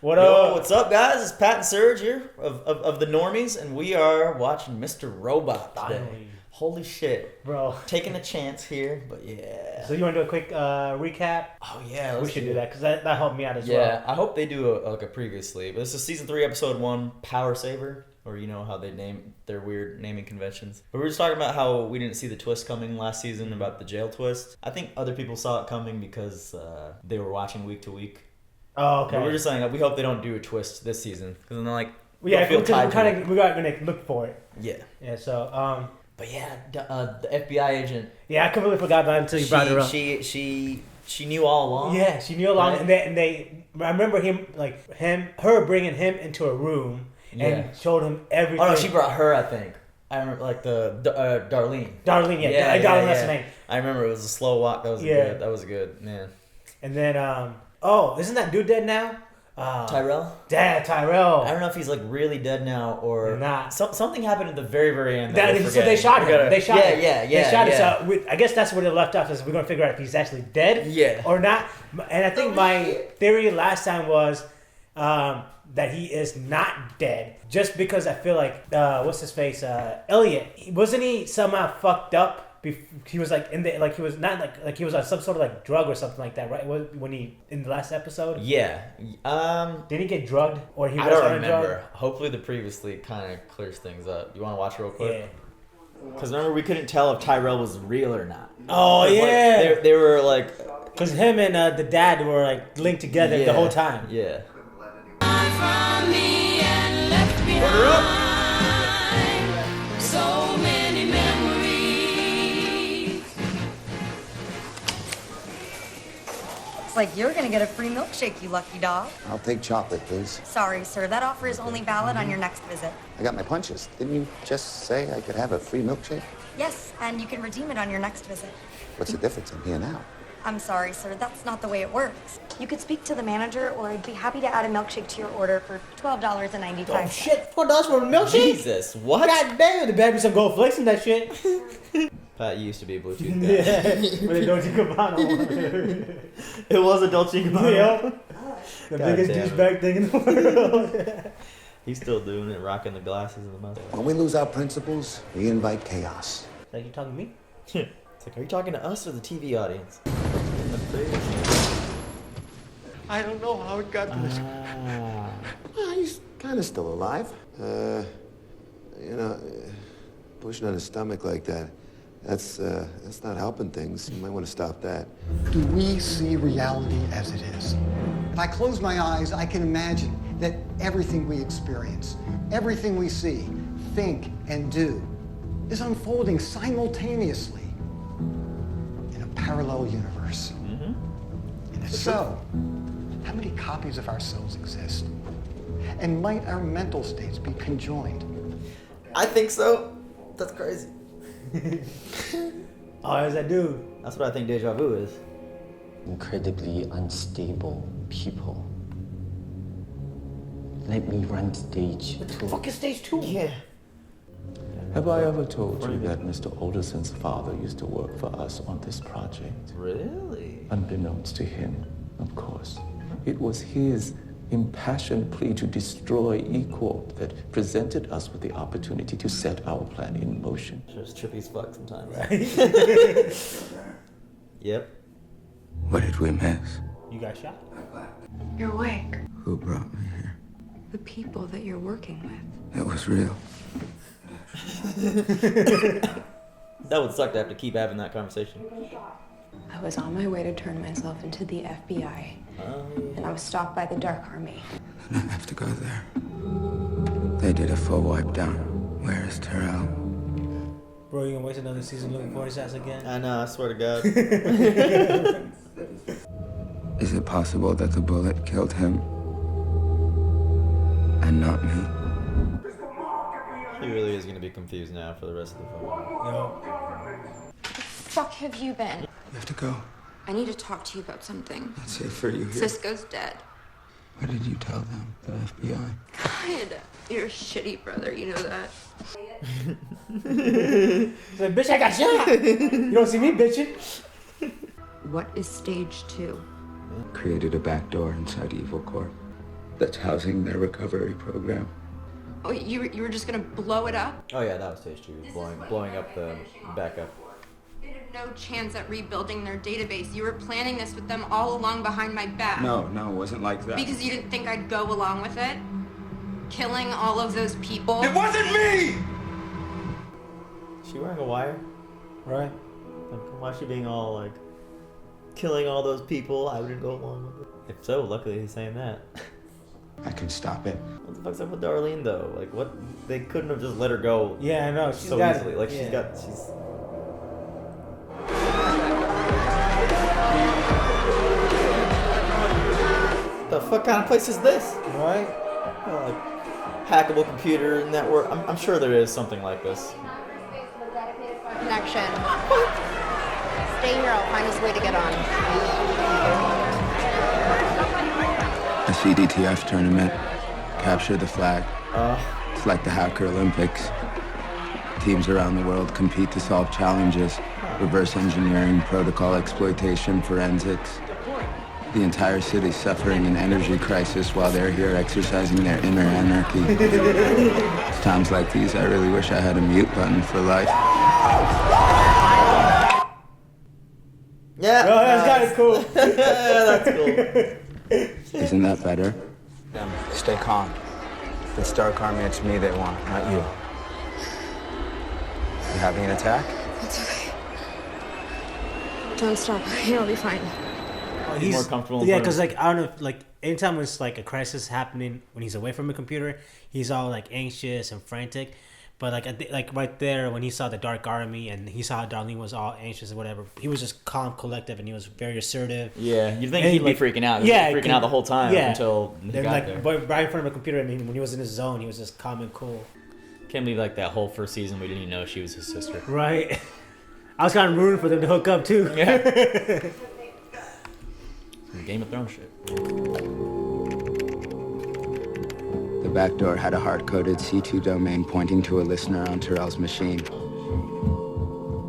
What up? What's up, guys? It's Pat and Suraj here of the Normies, and we are watching Mr. Robot today. Finally. Holy shit. Bro. Taking a chance here, but yeah. So you want to do a quick recap? Oh, yeah. We should do that because that helped me out as well. Yeah, I hope they do a previously. But this is season 3, episode 1, Power Saver, or you know how they name their weird naming conventions. But we were just talking about how we didn't see the twist coming last season about the jail twist. I think other people saw it coming because they were watching week to week. Oh, okay. But we're just saying that we hope they don't do a twist this season because then they're like, yeah, feel tied to it. we're gonna look for it. Yeah. Yeah. So But yeah, the FBI agent. yeah, I completely forgot about it until you brought it up. She knew all along. Yeah, she knew along, right? and they. I remember her bringing him into a room and showed him everything. Oh no, she brought her. I think I remember like Darlene. Darlene, yeah, Darlene, that's her name. I remember it was a slow walk. That was good. That was good, man. And then isn't that dude dead now? Tyrell? Dad, Tyrell. I don't know if he's like really dead now or not. Something happened at the very, very end. So they shot him. They shot him. Yeah. They shot him. So I guess that's where they left off. Is we're gonna figure out if he's actually dead, or not. And I think my theory last time was that he is not dead, just because I feel like what's his face, Elliot. Wasn't he somehow fucked up? He was like he was not like he was on some sort of like drug or something like that, right? When he in the last episode. Yeah. Did he get drugged or he was I don't on remember. a drug? Hopefully the previously kind of clears things up. You want to watch real quick? Yeah. Because remember we couldn't tell if Tyrell was real or not. Oh yeah. Like, they were like. Because him and the dad were like linked together the whole time. Yeah. Order up. So many memories. Looks like you're gonna get a free milkshake, you lucky dog. I'll take chocolate, please. Sorry, sir. That offer is only valid on your next visit. I got my punches. Didn't you just say I could have a free milkshake? Yes, and you can redeem it on your next visit. What's the difference? I'm here now. I'm sorry, sir. That's not the way it works. You could speak to the manager, or I'd be happy to add a milkshake to your order for $12.95. Oh shit! $4 for a milkshake? Jesus, what? God damn! There better be some gold flakes in that shit. Pat, you used to be a Bluetooth guy. Yeah, with a Dolce Gabbana. It was a Dolce Gabbana. Yeah. The biggest douchebag thing in the world. He's still doing it, rocking the glasses and the mustache. When we lose our principles, we invite chaos. Like you talking to me? It's like, are you talking to us or the TV audience? I don't know how it got to this. He's kind of still alive. Pushing on his stomach like that, that's not helping things. You might want to stop that. Do we see reality as it is? If I close my eyes, I can imagine that everything we experience, everything we see, think, and do is unfolding simultaneously in a parallel universe. And if so, how many copies of ourselves exist? And might our mental states be conjoined? I think so. That's crazy. Oh, there's that dude. That's what I think deja vu is. Incredibly unstable people. Let me run stage 2. Fucking stage 2. Yeah. Have I ever told you that Mr. Alderson's father used to work for us on this project? Really? Unbeknownst to him, of course. It was his impassioned plea to destroy E-Corp that presented us with the opportunity to set our plan in motion. Just trippy as fuck sometimes. Yep. What did we miss? You got shot? You're awake. Who brought me here? The people that you're working with. It was real. That would suck to have to keep having that conversation. I was on my way to turn myself into the FBI. And I was stopped by the Dark Army. And I have to go there. They did a full wipe down. Where is Tyrell? Bro, you gonna waste another season looking for his ass again? I know, I swear to God. Is it possible that the bullet killed him? And not me? He really is going to be confused now for the rest of the film. No. Fuck have you been? You have to go. I need to talk to you about something. It's safe for you here. Cisco's dead. What did you tell them? The FBI? God, you're a shitty brother, you know that? Like, bitch, I got shot. You don't see me bitching. What is stage 2? Created a backdoor inside Evil Corp. that's housing their recovery program. Oh, you were just gonna blow it up? Oh yeah, that was stage 2. Blowing up the backup. They had no chance at rebuilding their database. You were planning this with them all along behind my back. No, it wasn't like that. Because you didn't think I'd go along with it? Killing all of those people? It wasn't me! Is she wearing a wire? Right. Like, why is she being all like, killing all those people? I wouldn't go along with it. If so, luckily he's saying that. I can stop it. What the fuck's up with Darlene though? Like, what? They couldn't have just let her go. Yeah, I know. She's so got easily. Like, she's. The fuck kind of place is this? Right? Like, hackable computer network. I'm sure there is something like this. Connection. Stay here, I'll find us a way to get on. A CDTF tournament. Capture the flag. It's like the Hacker Olympics. Teams around the world compete to solve challenges. Reverse engineering, protocol exploitation, forensics. The entire city's suffering an energy crisis while they're here exercising their inner anarchy. Times like these, I really wish I had a mute button for life. Yeah. Oh, that's kind of cool. Yeah, that's cool. Isn't that better? Stay calm. It's Dark Army, it's me they want, not you. You having an attack? It's okay. Don't stop. I'll be fine. He's more comfortable. Yeah, because like I don't know, if, like anytime it's like a crisis happening when he's away from a computer, he's all like anxious and frantic. But like right there when he saw the Dark Army and he saw how Darlene was all anxious and whatever, he was just calm, collective, and he was very assertive. Yeah, you'd think and he'd be freaking out. He was freaking out the whole time until he got like, there. But right in front of a computer, I mean, when he was in his zone, he was just calm and cool. Can't believe like that whole first season we didn't even know she was his sister. Right. I was kind of rooting for them to hook up too. Yeah. Game of Thrones shit. The back door had a hard-coded C2 domain pointing to a listener on Tyrell's machine.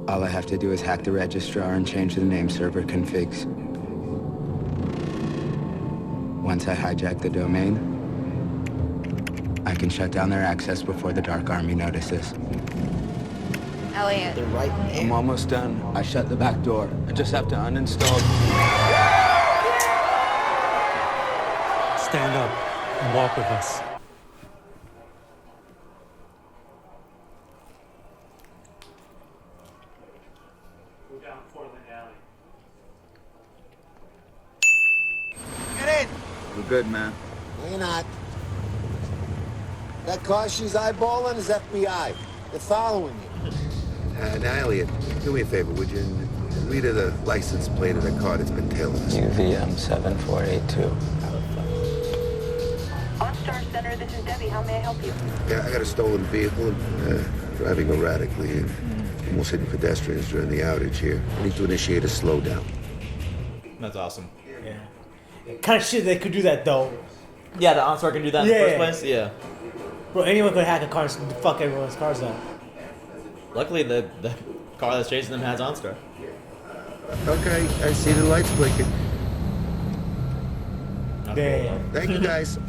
All I have to do is hack the registrar and change the name server configs. Once I hijack the domain, I can shut down their access before the Dark Army notices. Elliot. They're right there. I'm almost done. I shut the back door. I just have to uninstall. Stand up and walk with us. Go down Portland Alley. Get in! We're good, man. No, you're not. That car she's eyeballing is FBI. They're following you. Now, Elliot, do me a favor, would you? Read her the license plate of the car that's been tailing us. UVM 7482. OnStar Center, this is Debbie. How may I help you? Yeah, I got a stolen vehicle and driving erratically and almost hitting pedestrians during the outage here. I need to initiate a slowdown. That's awesome. Yeah. Kind of shit they could do that though. Yeah, the OnStar can do that in the first place. Yeah. Bro, anyone could hack a car and fuck everyone's cars up. Luckily, the car that's chasing them has OnStar. Okay, I see the lights blinking. Damn. Thank you, guys.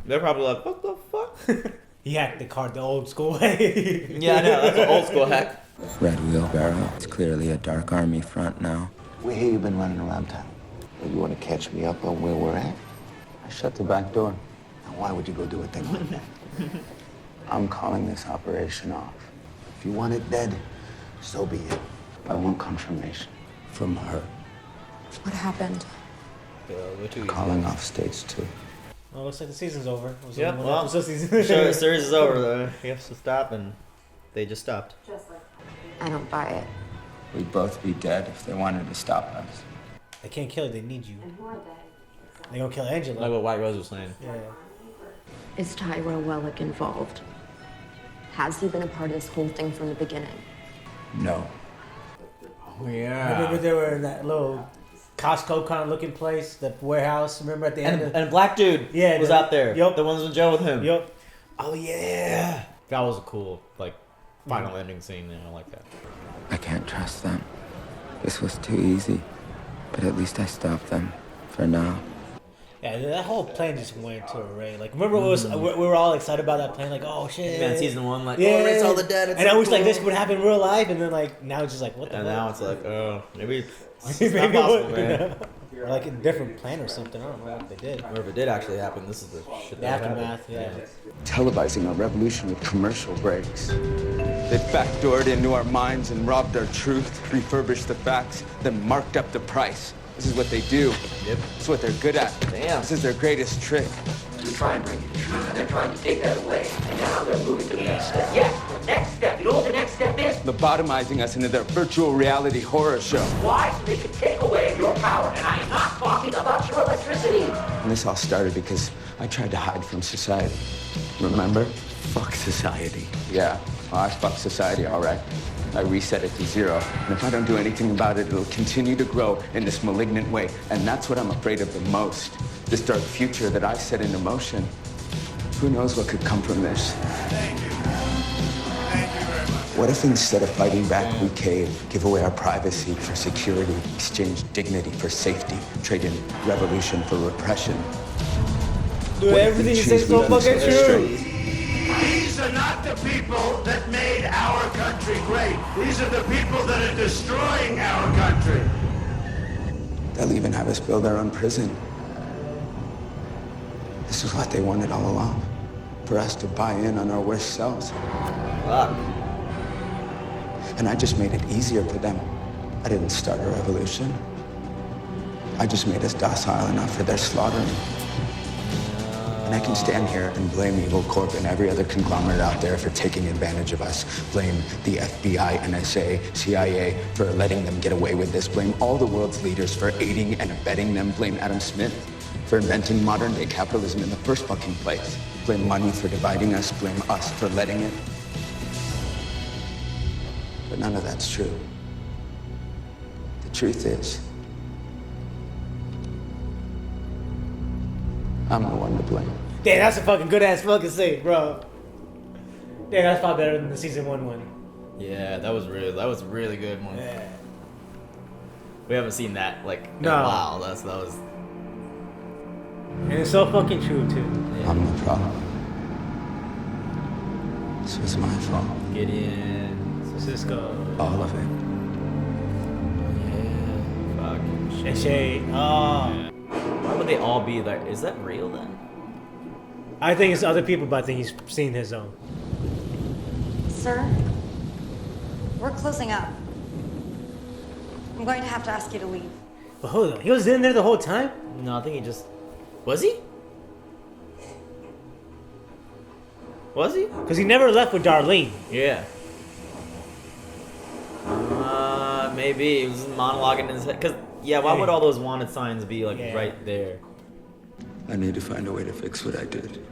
They're probably like, what the fuck? He hacked the car the old school way. Yeah, I know. That's an old school hack. Red wheelbarrow. It's clearly a Dark Army front now. We hear you've been running around town. Well, you want to catch me up on where we're at? I shut the back door. Now, why would you go do a thing like that? I'm calling this operation off. If you want it dead, so be it. I want confirmation from her. What happened? Calling off stage 2. Well, looks like the season's over. Yeah, well, the season. the series is over though. He has to stop, and they just stopped. I don't buy it. We'd both be dead if they wanted to stop us. They can't kill you, they need you. They gonna kill Angela. Like what White Rose was saying. Yeah. Is Tyrell Wellick involved? Has he been a part of this whole thing from the beginning? No. Oh, yeah. Remember they were in that little Costco kind of looking place, the warehouse. Remember at the end? And a black dude was out there. Yup. The ones in jail with him. Yup. Oh, yeah. That was a cool, like, final ending scene. I like that. I can't trust them. This was too easy. But at least I stopped them. For now. Yeah, that whole plan just went to array. Like, remember we were all excited about that plan, like, oh shit. Man, season 1, like, oh, race all the dead. And I wish like this would happen in real life, and then like now it's just like, what the? And fuck? now it's like, oh, maybe maybe not possible, man. Or like a different plan or something. I don't know what they did. Or if it did actually happen, this is the shit The that aftermath, happened. Televising our revolution with commercial breaks. They backdoored into our minds and robbed our truth, refurbished the facts, then marked up the price. This is what they do. Yep. It's what they're good at. Damn. This is their greatest trick. You try and bring you the truth, and they're trying to take that away. And now they're moving to the next step. Yes, the next step. You know what the next step is? Lobotomizing us into their virtual reality horror show. Why? So they can take away your power. And I'm not talking about your electricity. And this all started because I tried to hide from society. Remember? Fuck society. Yeah, well, I fuck society, all right. I reset it to 0. And if I don't do anything about it, it'll continue to grow in this malignant way. And that's what I'm afraid of the most. This dark future that I set into motion. Who knows what could come from this? Thank you. Thank you very much. What if instead of fighting back, we cave, give away our privacy for security, exchange dignity for safety, trade in revolution for repression? Dude, everything you say is so fucking true. These are not the people that made our country great. These are the people that are destroying our country. They'll even have us build our own prison. This is what they wanted all along. For us to buy in on our worst selves. Fuck. And I just made it easier for them. I didn't start a revolution. I just made us docile enough for their slaughtering. And I can stand here and blame Evil Corp and every other conglomerate out there for taking advantage of us. Blame the FBI, NSA, CIA for letting them get away with this. Blame all the world's leaders for aiding and abetting them. Blame Adam Smith for inventing modern-day capitalism in the first fucking place. Blame money for dividing us. Blame us for letting it. But none of that's true. The truth is, I'm the one to blame. Damn, that's a fucking good ass fucking scene, bro. Damn, that's probably better than the season 1 one. Yeah, that was really good one. Yeah. We haven't seen that like in No. a while. That was. And it's so fucking true too. Yeah. I'm the problem. This was my fault. Gideon, Cisco. All of it. Yeah. Fucking shit. And Shay. Oh. Why would they all be like? Is that real then? I think it's other people, but I think he's seen his own. Sir, we're closing up. I'm going to have to ask you to leave. But hold on, he was in there the whole time? No, I think he just. Was he? Was he? Because he never left with Darlene. Yeah. Maybe he was monologuing in his head. Cause yeah, why would all those wanted signs be like right there? I need to find a way to fix what I did.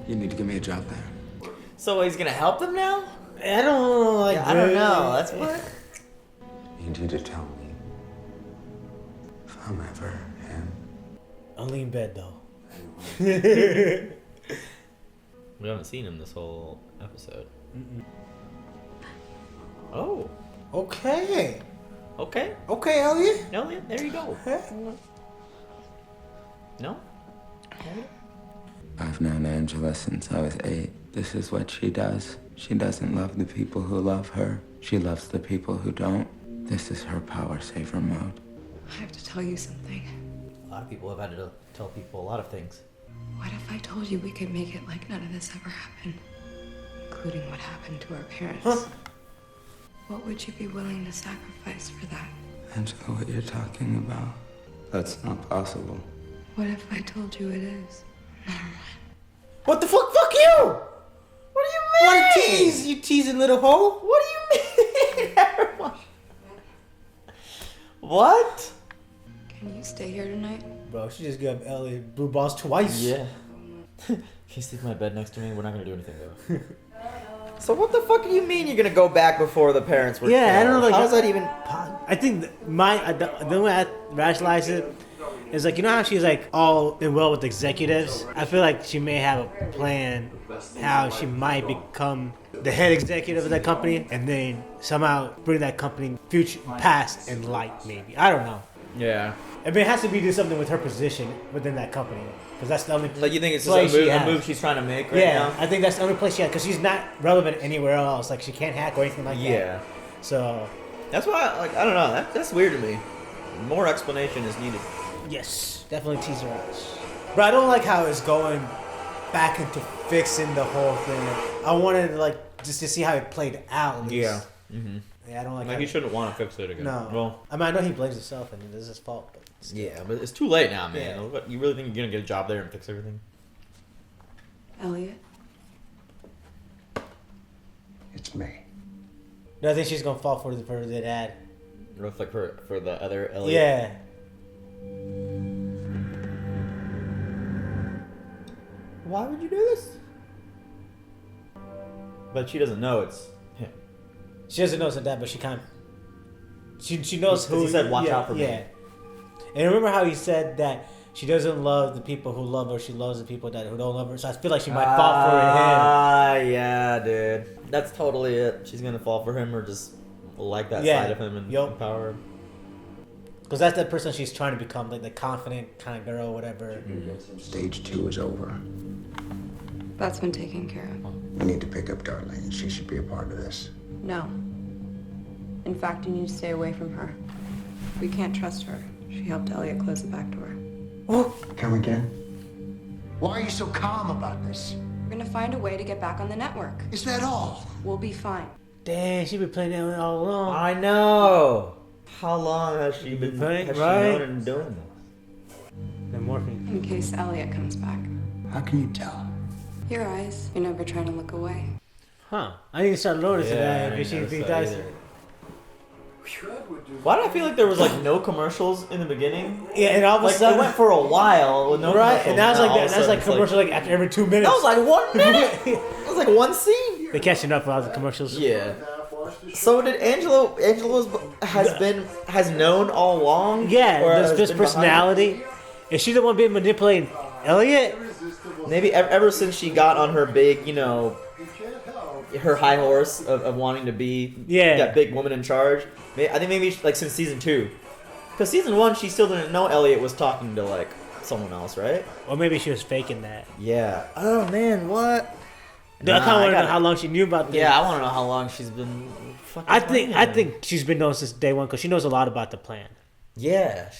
You need to give me a job there. So he's gonna help them now? I don't know. Like, I don't know. That's what. I need you to tell me if I'm ever him. Only in bed though. We haven't seen him this whole episode. Oh. Okay. Okay. Okay, Elliot. Elliot, there you go. No? I've known Angela since I was 8. This is what she does. She doesn't love the people who love her. She loves the people who don't. This is her power saver mode. I have to tell you something. A lot of people have had to tell people a lot of things. What if I told you we could make it like none of this ever happened? Including what happened to our parents. Huh? What would you be willing to sacrifice for that? Angela, what you're talking about, that's not possible. What if I told you it is? Never mind. What the fuck? Fuck you! What do you mean? What a tease, you teasing little hoe. What do you mean? What? Can you stay here tonight? Bro, she just gave Elliot blue balls twice. Yeah. Can you sleep in my bed next to me? We're not gonna do anything though. So what the fuck do you mean you're gonna go back before the parents were Yeah, killed? I don't know. Like, how does that even? I think the way I rationalize it is like, you know how she's like all in well with executives. I feel like she may have a plan how she might become the head executive of that company and then somehow bring that company future, past, and light. Maybe I don't know. Yeah. I mean, it has to be do something with her position within that company, because that's the only. Like, you think it's just a move she's trying to make right now? I think that's the only place she has, because she's not relevant anywhere else. Like, she can't hack or anything like that. Yeah. So. That's why, like, I don't know. That's weird to me. More explanation is needed. Yes, definitely teaser us. But I don't like how it's going back into fixing the whole thing. I wanted like just to see how it played out. At least. Yeah. Mm-hmm. Yeah, I don't like. He shouldn't want to fix it again. No. Well, I mean, I know he blames himself and it is his fault. But yeah, but it's too late now, man. Yeah. What, you really think you're gonna get a job there and fix everything? Elliot? It's me. No, I think she's gonna fall for the dad. Or like for the other Elliot. Yeah. Why would you do this? But she doesn't know it's him. She doesn't know it's her dad, but she kind of. She knows who. He said, "Watch out for me." Yeah. And remember how he said that she doesn't love the people who love her. She loves the people who don't love her. So I feel like she might fall for him. Ah, yeah, dude. That's totally it. She's gonna fall for him or just like that side of him and empower him. Because that's the person she's trying to become, like the confident kind of girl, whatever. Stage 2 is over. That's been taken care of. We need to pick up Darlene. She should be a part of this. No. In fact, you need to stay away from her. We can't trust her. She helped Elliot close the back door. Oh, come again? Why are you so calm about this? We're gonna find a way to get back on the network. Is that all? We'll be fine. Dang, she been playing that all along. I know. How long has she been playing? Has Right? she known and doing this? The morphine. In case Elliot comes back. How can you tell? Your eyes. You're never trying to look away. Huh. I need to start noticing that. Because she does. Why did I feel like there was like no commercials in the beginning? Yeah, and all of a sudden it went for a while with no commercials. And that was like all that. of a That's like sudden commercial like after every 2 minutes. That was like 1 minute. That was like one scene. They're catching up with all the commercials. Yeah. So did Angela has known all along? Yeah, Or this has been personality. Is she the one being manipulating Elliot? Maybe ever since she got on her big, her high horse of wanting to be that big woman in charge. I think maybe like since season 2. Because season 1, she still didn't know Elliot was talking to like someone else, right? Or maybe she was faking that. Yeah. Oh man, what? I kind of want to know how long she knew about this. Yeah, I want to know how long she's been. I think she's been knowing since day one because she knows a lot about the plan. Yeah,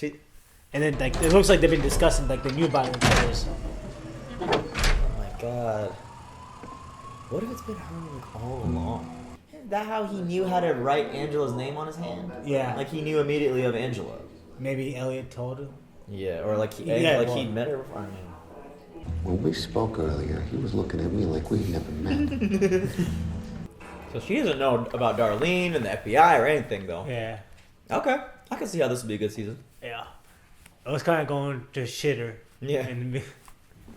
And then like it looks like they've been discussing like they knew about it. Oh my god. What if it's been her like, all along? Isn't that how he knew how to write Angela's name on his hand? Yeah. Like he knew immediately of Angela. Maybe Elliot told him. Yeah, or like he met her before. I mean. When we spoke earlier, he was looking at me like we'd never met. So she doesn't know about Darlene and the FBI or anything, though. Yeah. Okay. I can see how this would be a good season. Yeah. I was kind of going to shitter. Yeah.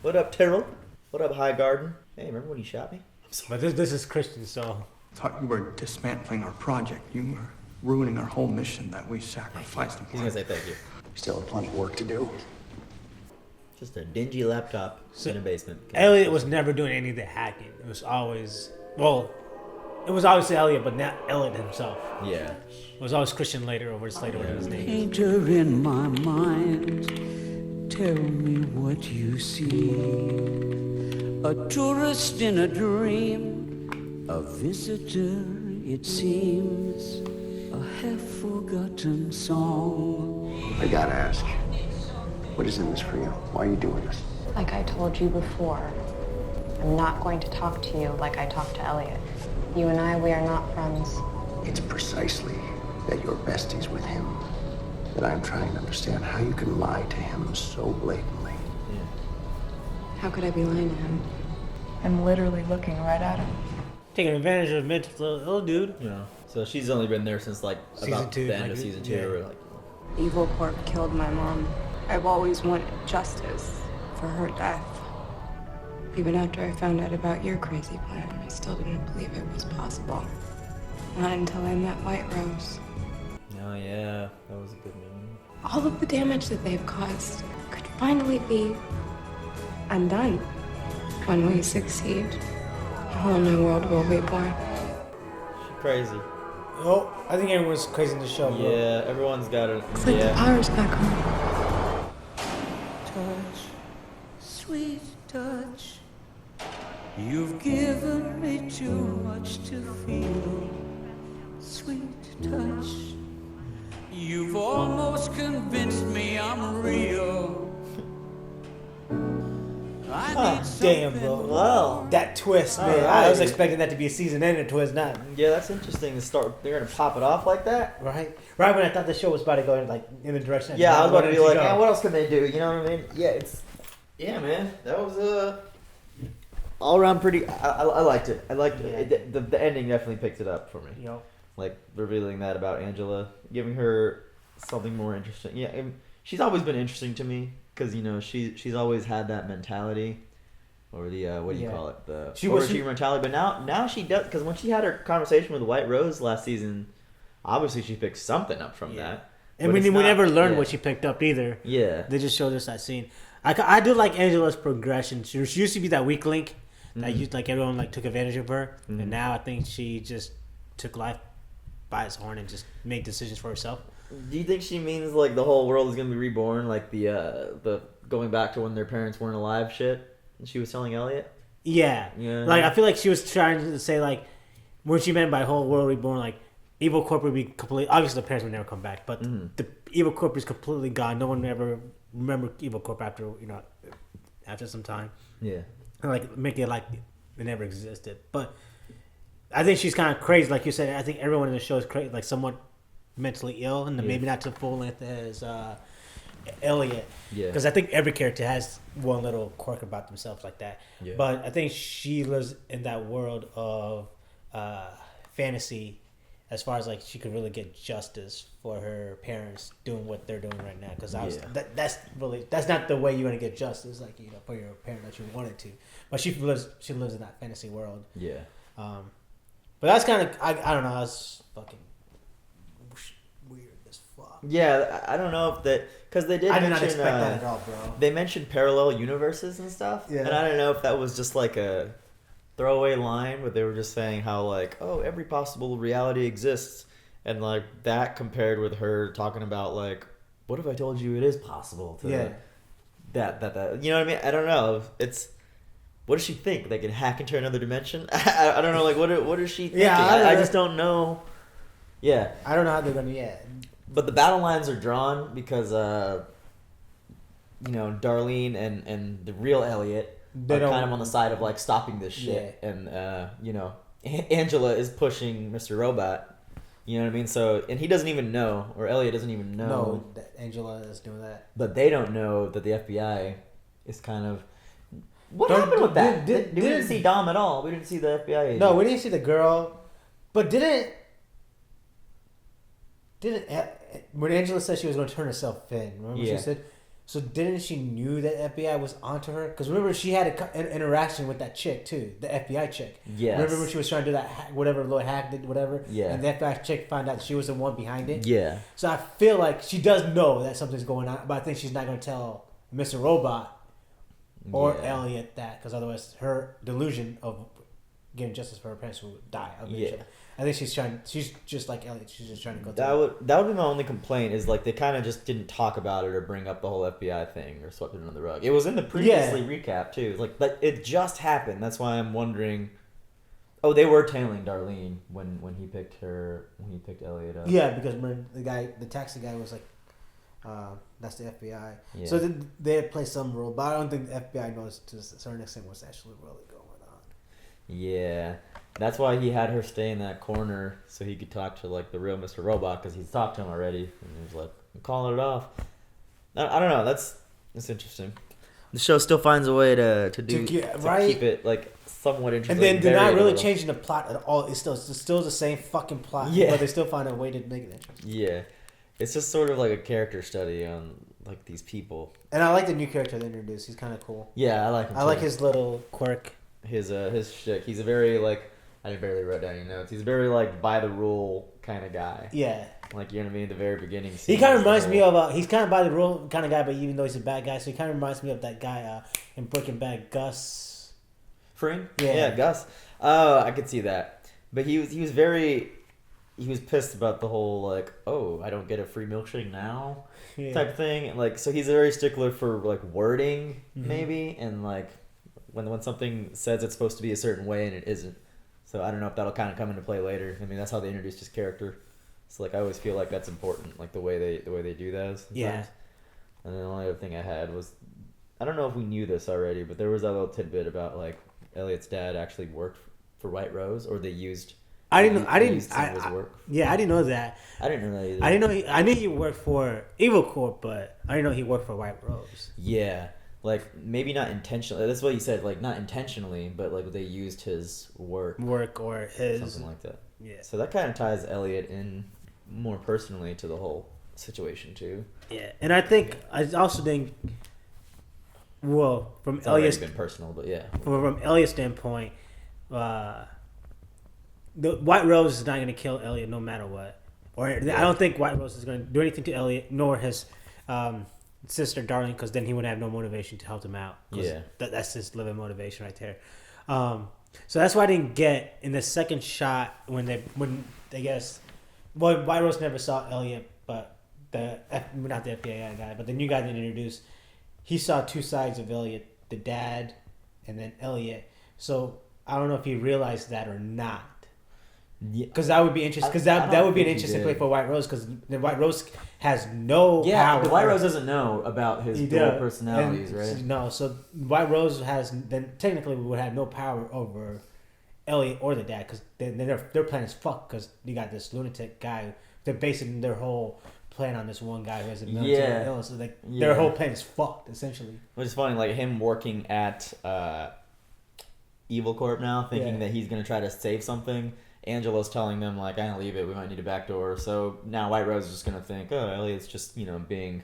What up, Tyrell? What up, High Garden? Hey, remember when you shot me? But this is Christian, so. Thought you were dismantling our project. You were ruining our whole mission that we sacrificed. He's gonna say thank you. Still have plenty of work to do. Just a dingy laptop in a basement. Elliot was never doing any of the hacking. It was always, it was obviously Elliot, but not Elliot himself. Yeah. It was always Christian later, or just later, whatever his name is. Painter in my mind, tell me what you see. A tourist in a dream, a visitor it seems, a half-forgotten song. I gotta ask, what is in this for you? Why are you doing this? Like I told you before, I'm not going to talk to you like I talked to Elliot. You and I, we are not friends. It's precisely that you're besties with him that I'm trying to understand how you can lie to him so blatantly. How could I be lying to him? I'm literally looking right at him. Taking advantage of a mental ill dude. Yeah. So she's only been there since like about the end of season 2. Yeah. Or, like, Evil Corp killed my mom. I've always wanted justice for her death. Even after I found out about your crazy plan, I still didn't believe it was possible. Not until I met White Rose. Oh yeah, that was a good movie. All of the damage that they've caused could finally be undone. When we succeed, a whole new world will be born. She's crazy. Oh, I think everyone's crazy in the show, bro. Yeah, everyone's got it. It's like the power's back on. Touch, sweet touch. You've given me too much to feel. Sweet touch. You've almost convinced me I'm real. Damn, bro. Wow. That twist, man. Alright. I was expecting that to be a season-ending twist, not. Yeah, that's interesting to start. They're gonna pop it off like that, right? Right when I thought the show was about to go in the direction. Yeah, I was about to be like, man, what else can they do? You know what I mean? Yeah, man. That was all around pretty. I liked it. I liked it. The ending definitely picked it up for me. Yep. Like revealing that about Angela, giving her something more interesting. Yeah, she's always been interesting to me because she's always had that mentality, or the what do you call it, the overachiever mentality. But now she does, because when she had her conversation with White Rose last season, obviously she picked something up from that. And we never learned what she picked up either. Yeah, they just showed us that scene. I do like Angela's progression. She used to be that weak link that used, like, everyone like took advantage of her, and now I think she just took life by its horn and just made decisions for herself. Do you think she means like the whole world is gonna be reborn, like the going back to when their parents weren't alive shit? She was telling Elliot. Yeah. Like, I feel like she was trying to say, like, when she meant by whole world reborn, like, evil corp would be completely. Obviously, the parents would never come back, but the evil corp is completely gone. No one would ever remember evil corp after after some time. Yeah. And, like, make it like it never existed. But I think she's kind of crazy, like you said. I think everyone in the show is crazy, like somewhat mentally ill, and maybe not to full length as Elliot. Yeah. Because I think every character has one little quirk about themselves like that. Yeah. But I think she lives in that world of fantasy, as far as like she could really get justice for her parents doing what they're doing right now. Because that's not the way you want to get justice, like for your parent that you wanted to. But she lives in that fantasy world. Yeah. But that's kind of I don't know. That's fucking weird as fuck. Yeah, I don't know if that, because they did. I did not expect that at all, bro. They mentioned parallel universes and stuff. Yeah. And I don't know if that was just like a throwaway line, but they were just saying how like, oh, every possible reality exists, and like that compared with her talking about like, what if I told you it is possible to that you know what I mean? I don't know. It's what does she think? They can hack into another dimension? I don't know. Like what is she thinking? Yeah, I just don't know. Yeah, I don't know how they're gonna. But the battle lines are drawn because Darlene and the real Elliot are kind of on the side of like stopping this shit, and Angela is pushing Mr. Robot. You know what I mean? So, and he doesn't even know, or Elliot doesn't even know. No, that Angela is doing that. But they don't know that the FBI is kind of. What happened with that? We didn't see Dom at all. We didn't see the FBI agent. No, we didn't see the girl. But didn't when Angela said she was going to turn herself in? Remember what she said? So didn't she knew that FBI was onto her? Because remember, she had an interaction with that chick too, the FBI chick. Yes. Remember when she was trying to do that whatever little hack did, whatever. Yeah. And the FBI chick found out that she was the one behind it. Yeah. So I feel like she does know that something's going on, but I think she's not going to tell Mr. Robot or Elliot that, because otherwise her delusion of getting justice for her parents would die. I think she's just like Elliot. She's just trying to go through. That would be my only complaint, is like they kind of just didn't talk about it or bring up the whole FBI thing or swept it under the rug. It was in the previously recap too. Like it just happened. That's why I'm wondering. Oh, they were tailing Darlene when he picked Elliot up. Yeah, because the taxi guy was like, that's the FBI. Yeah. So they had played some role, but I don't think the FBI knows to a certain extent what's actually really going on. Yeah. That's why he had her stay in that corner so he could talk to like the real Mr. Robot, because he's talked to him already, and he was like, I'm calling it off. I don't know. That's interesting. The show still finds a way to keep it like somewhat interesting. And then they're not really changing the plot at all. It's still the same fucking plot. Yeah. But they still find a way to make it interesting. Yeah. It's just sort of like a character study on like these people. And I like the new character they introduced. He's kind of cool. Yeah, I like him. I like his little quirk. His shtick. He's a very like. I barely wrote down your notes. He's very like by the rule kind of guy. Yeah. Like, you know what I mean? The very beginning. He kind of reminds me of he's kind of by the rule kind of guy, but even though he's a bad guy, so he kind of reminds me of that guy in Breaking Bad, Gus Fring. Yeah, Gus. Oh, I could see that. But he was very he was pissed about the whole like, oh, I don't get a free milkshake now type thing. And, like, so he's a very stickler for like wording maybe, and like when something says it's supposed to be a certain way and it isn't. So I don't know if that'll kind of come into play later. I mean, that's how they introduced his character. So like I always feel like that's important, like the way they do that. Sometimes. Yeah. And then the only other thing I had was, I don't know if we knew this already, but there was that little tidbit about like Elliot's dad actually worked for White Rose, or they used. I didn't know that. I didn't know that either. I knew he worked for Evil Corp, but I didn't know he worked for White Rose. Yeah, like maybe not intentionally. That's what he said. Like not intentionally, but like they used his work or his something like that. Yeah. So that kind of ties Elliot in more personally to the whole situation too. Yeah, and I also think. Well, from It's Elliot's been personal, but yeah. From Elliot's standpoint, the White Rose is not going to kill Elliot no matter what. Or I don't think White Rose is going to do anything to Elliot nor his sister Darling, because then he would have no motivation to help them out. Yeah, that's his living motivation right there. So that's why I didn't get in the second shot when they guess. Well, White Rose never saw Elliot, but not the FBI guy, but the new guy that introduced. He saw two sides of Elliot, the dad and then Elliot. So I don't know if he realized that or not. Because that would be interesting. Because that would be an interesting play for White Rose. Because the White Rose has no power. Yeah, the White Rose doesn't know about his dual personalities, right? No, so White Rose then technically would have no power over Elliot or the dad, because their plan is fucked. Because you got this lunatic guy. They're basing their whole plan on this one guy who has a military illness. So their whole plan is fucked, essentially. Which is funny, like him working at Evil Corp now, thinking that he's going to try to save something. Angela's telling them, like, I don't leave it, we might need a back door. So now White Rose is just going to think, oh, Elliot's just, being,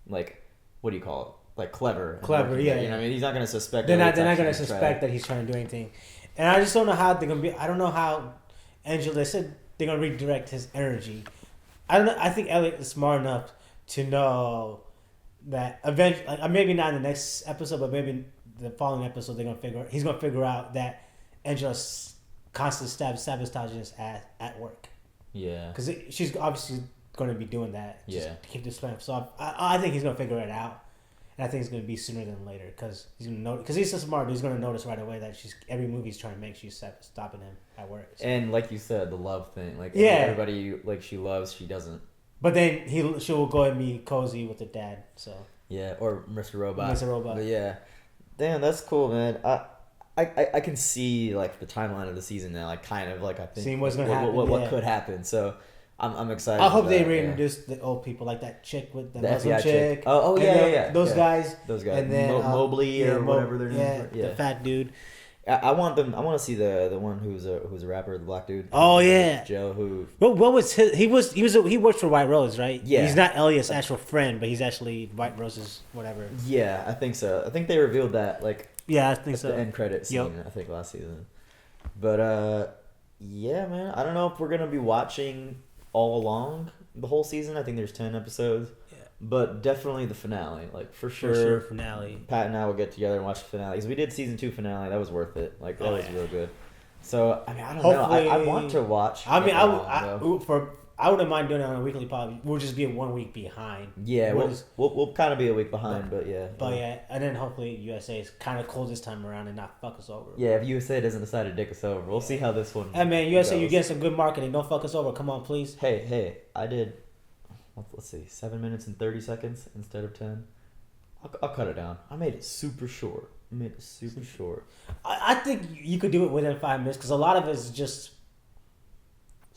like, what do you call it? Like, clever. Clever, yeah. You know what I mean? He's not going to suspect They're not going to suspect that he's trying to do anything. And I just don't know how they're going to be. I don't know how Angela said they're going to redirect his energy. I don't know. I think Elliot is smart enough to know that eventually, like, maybe not in the next episode, but maybe the following episode, he's gonna figure out that Angela's constantly sabotaging his ass at work. Yeah. Because she's obviously going to be doing that. Just to keep this plan. So I think he's gonna figure it out. And I think it's going to be sooner than later, because he's so smart. He's going to notice right away that every movie he's trying to make, she's stopping him at work. So. And like you said, the love thing, like everybody like she loves, she doesn't. But then she will go and be cozy with the dad. So yeah, or Mr. Robot. Mr. Robot. But yeah, damn, that's cool, man. I can see like the timeline of the season now, like kind of like I think seeing what's going to happen, what could happen. So. I'm excited. I hope they reintroduce the old people, like that chick with the Muslim chick. Oh yeah. Those guys. And then Mobley or whatever their name. Yeah, the fat dude. I want them. I want to see the one who's a rapper, the black dude. Oh yeah, Joe. Who? What was his? He worked for White Rose, right? Yeah. He's not Elliot's actual friend, but he's actually White Rose's whatever. Yeah, I think so. I think they revealed that like. Yeah, I think so. The end credit scene. I think last season. But yeah, man. I don't know if we're gonna be watching all along the whole season. I think there's 10 episodes. Yeah. But definitely the finale. Like for sure finale. Pat and I will get together and watch the finale. Because we did season 2 finale. That was worth it. Like that was real good. So I mean I don't know. I want to watch. I mean I wouldn't mind doing it on a weekly pod. We'll just be 1 week behind. Yeah, we'll kind of be a week behind, but yeah. But yeah, and then hopefully USA is kind of cool this time around and not fuck us over. Yeah, if USA doesn't decide to dick us over, we'll see how this one. Hey man, USA, you're getting some good marketing. Don't fuck us over. Come on, please. Hey, I did. Let's see, 7 minutes and 30 seconds instead of 10. I'll cut it down. I made it super short. I think you could do it within 5 minutes, because a lot of it is just.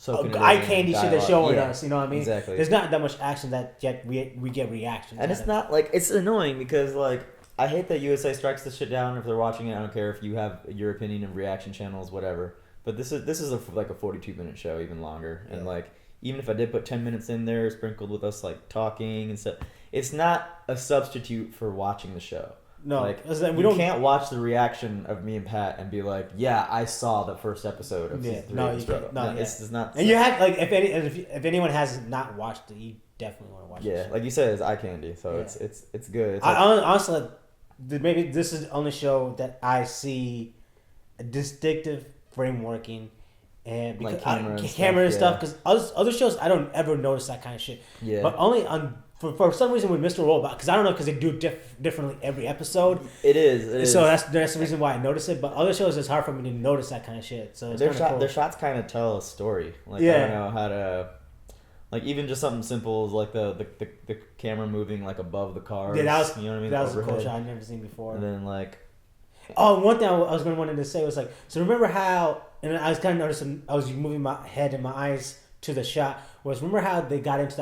Eye candy shit they're showing us, you know what I mean? Exactly. There's not that much action that yet we get reactions. And it's not like it's annoying because like I hate that USA strikes this shit down if they're watching it. I don't care if you have your opinion of reaction channels, whatever. But this is like a 42-minute show, even longer. Yeah. And like even if I did put 10 minutes in there, sprinkled with us like talking and stuff, it's not a substitute for watching the show. No, like you can't watch the reaction of me and Pat and be like, "Yeah, I saw the first episode of season 3." No, you can't. No, it's not. And you have like if anyone has not watched it, you definitely want to watch it. Yeah, like you said, it's eye candy, so it's good. It's honestly, maybe this is the only show that I see a distinctive frameworking and because like camera and stuff. Because other shows, I don't ever notice that kind of shit. Yeah. But only on for some reason with Mr. Robot, because I don't know, because they do differently every episode. It is. So that's the reason why I notice it. But other shows, it's hard for me to notice that kind of shit. So it's cool. Their shots kind of tell a story. Like I don't know how to. Like even just something simple as like the camera moving like above the cars. Yeah, that was, you know what I mean? That was overhead. a cool shot I've never seen before. And then like, one thing I was wanted to say was like, so remember how, and I was kind of noticing, I was moving my head and my eyes to the shot. Was remember how they got into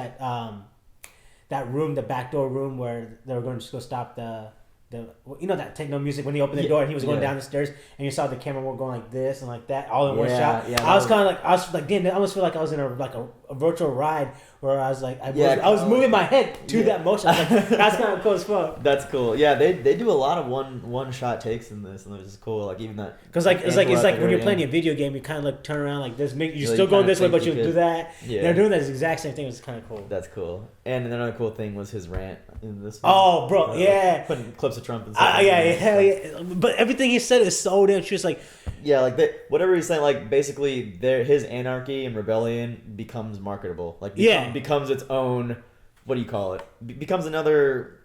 that room, the back door room where they were going to just go stop the that techno music when he opened the door and he was going down the stairs and you saw the camera going like this and like that all in one shot. Yeah, I was like, damn, I almost feel like I was in a virtual ride where I was like, I was moving my head to that motion. I was like, that's kind of cool as fuck. That's cool. Yeah, they do a lot of one shot takes in this, and it's just cool. Like even that because it's like when you're playing a video game, you kind of like turn around like this. You're still going this way, but you do that. Yeah, they're doing that exact same thing. It's kind of cool. That's cool. And another cool thing was his rant in this one. Oh, bro, yeah, putting clips of Trump and stuff. Hell yeah. But everything he said is so damn true. It's like, yeah, like whatever he's saying, like basically his anarchy and rebellion becomes marketable. Like becomes its own, what do you call it? Becomes another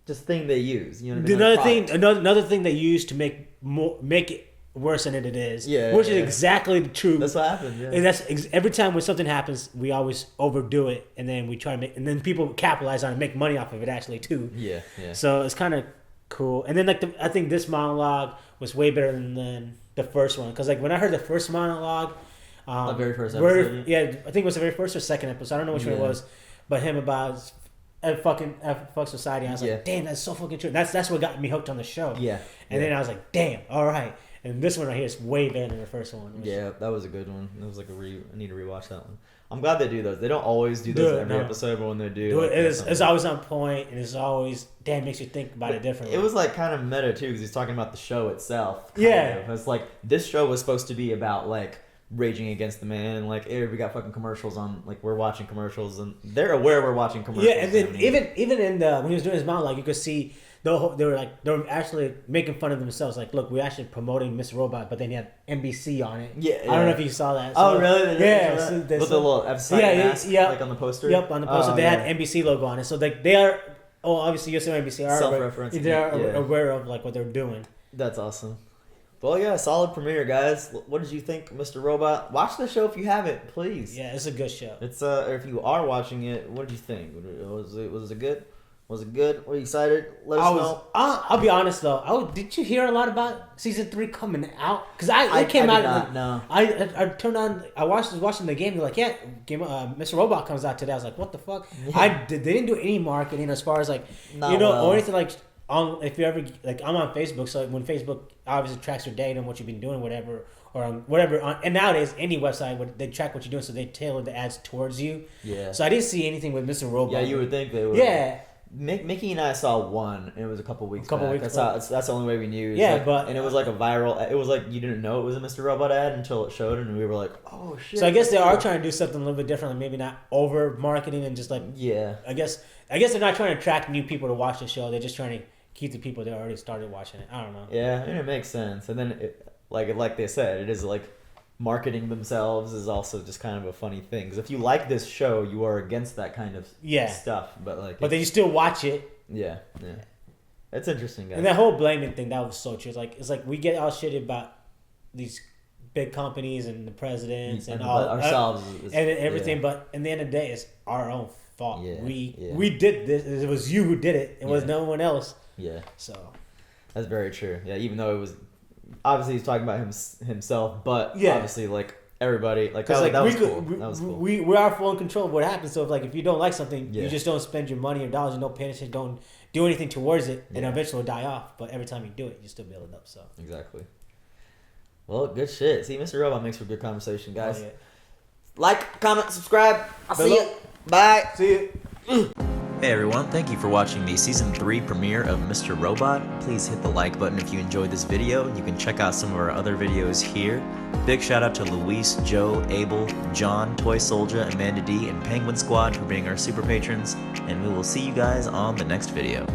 just thing they use. You know what I mean? Another thing they use to make it worse than it is. Yeah, which is exactly true. That's what happens. Yeah. And that's every time when something happens, we always overdo it, and then we try to make, and then people capitalize on it, and make money off of it actually too. Yeah. So it's kind of cool. And then I think this monologue was way better than the first one, because like when I heard the first monologue, the very first episode. I think it was the very first or second episode. I don't know which one it was, but him about fuck society. I was like, damn, that's so fucking true. That's what got me hooked on the show. Yeah. And then I was like, damn, all right. And this one right here is way better than the first one. Yeah, that was a good one. It was like I need to rewatch that one. I'm glad they do those. They don't always do those every episode, but when they do, it's always on point, and it's always makes you think about it differently. It was like kind of meta too, because he's talking about the show itself. Yeah, it's like this show was supposed to be about like raging against the man, and like we got fucking commercials on, like we're watching commercials, and they're aware we're watching commercials. Yeah, and then even in when he was doing his monologue, you could see they were actually making fun of themselves. Like, look, we're actually promoting Mr. Robot, but then you had NBC on it. Yeah, I don't know if you saw that. So, really? Yeah. With the little episode mask, like on the poster. Yep, on the poster they had NBC logo on it. So they are. Oh, obviously, you're saying NBC are self-referencing. They are aware of like what they're doing. That's awesome. Well, yeah, solid premiere, guys. What did you think, Mr. Robot? Watch the show if you haven't, please. Yeah, it's a good show. It's if you are watching it, what did you think? Was it good? Was it good? Were you excited? Let us know. I'll be honest though. Did you hear a lot about season 3 coming out? Because it came out. No. I turned on. I was watching the game. They're like, Mr. Robot comes out today. I was like, what the fuck? Yeah. They didn't do any marketing as far as like or anything like. If you ever like, I'm on Facebook, so when Facebook obviously tracks your data and what you've been doing, whatever, or whatever. And nowadays, any website they track what you're doing, so they tailor the ads towards you. Yeah. So I didn't see anything with Mr. Robot. Yeah, you would think they would. Yeah. Mickey and I saw one, and it was a couple weeks back. Weeks that's the only way we knew. And it was like a viral. It was like you didn't know it was a Mr. Robot ad until it showed, and we were like, oh shit. So I guess they are trying to do something a little bit different, maybe not over marketing and just like I guess they're not trying to attract new people to watch the show. They're just trying to keep the people that already started watching it. I don't know. Yeah, and it makes sense. And then like they said, it is like marketing themselves is also just kind of a funny thing. Because if you like this show, you are against that kind of stuff. But then you still watch it. Yeah. It's interesting, guys. And that whole blaming thing, that was so true. It's like we get all shitty about these big companies and the presidents and all ourselves and everything. But in the end of the day, it's our own fault. We did this. It was you who did it. It was no one else. Yeah. So that's very true. Yeah, even though it was obviously he's talking about himself, but obviously like everybody that was cool. That was cool. We are full in control of what happens. So if you don't like something, you just don't spend your money or dollars. You don't pay attention. Don't do anything towards it, and eventually it'll die off. But every time you do it, you still build it up. So exactly. Well, good shit. See, Mr. Robot makes for good conversation, guys. Oh, yeah. Like, comment, subscribe. I'll see you. Bye. See you. Hey everyone, thank you for watching the Season 3 premiere of Mr. Robot. Please hit the like button if you enjoyed this video. You can check out some of our other videos here. Big shout out to Luis, Joe, Abel, John, Toy Soldier, Amanda D, and Penguin Squad for being our super patrons. And we will see you guys on the next video.